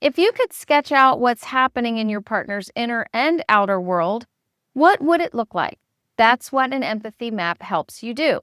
If you could sketch out what's happening in your partner's inner and outer world, what would it look like? That's what an empathy map helps you do.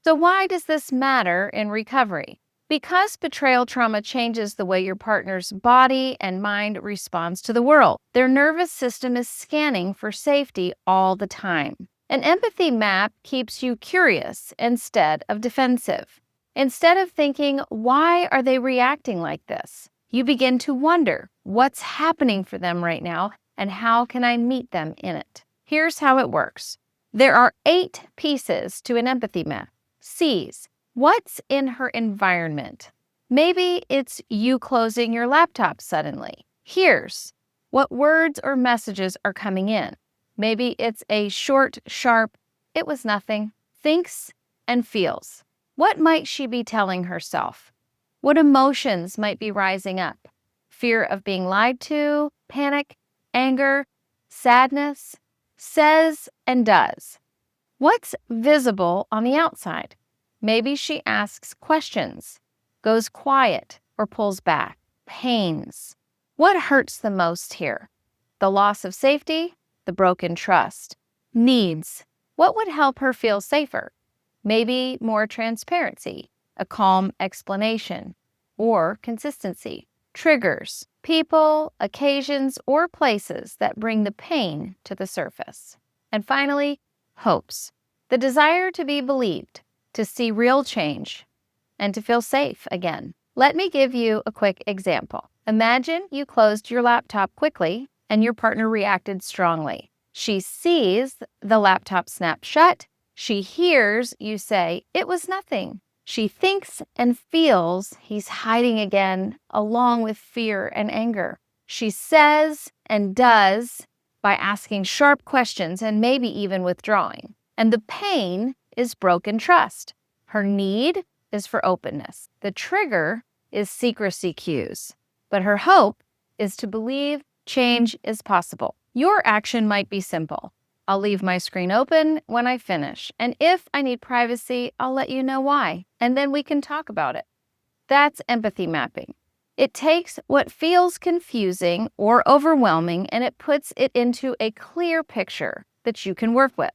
So why does this matter in recovery? Because betrayal trauma changes the way your partner's body and mind responds to the world. Their nervous system is scanning for safety all the time. An empathy map keeps you curious instead of defensive. Instead of thinking, why are they reacting like this? You begin to wonder what's happening for them right now and how can I meet them in it? Here's how it works. There are 8 pieces to an empathy map. C's. What's in her environment? Maybe it's you closing your laptop suddenly. Here's what words or messages are coming in. Maybe it's a short, sharp, it was nothing, thinks and feels. What might she be telling herself? What emotions might be rising up? Fear of being lied to, panic, anger, sadness, says and does. What's visible on the outside? Maybe she asks questions, goes quiet, or pulls back. Pains. What hurts the most here? The loss of safety, the broken trust. Needs. What would help her feel safer? Maybe more transparency, a calm explanation, or consistency. Triggers. People, occasions, or places that bring the pain to the surface. And finally, hopes. The desire to be believed, to see real change, and to feel safe again. Let me give you a quick example. Imagine you closed your laptop quickly and your partner reacted strongly. She sees the laptop snap shut. She hears you say, "It was nothing." She thinks and feels he's hiding again, along with fear and anger. She says and does by asking sharp questions and maybe even withdrawing. And the pain is broken trust. Her need is for openness. The trigger is secrecy cues. But her hope is to believe change is possible. Your action might be simple. I'll leave my screen open when I finish. And if I need privacy, I'll let you know why. And then we can talk about it. That's empathy mapping. It takes what feels confusing or overwhelming and it puts it into a clear picture that you can work with.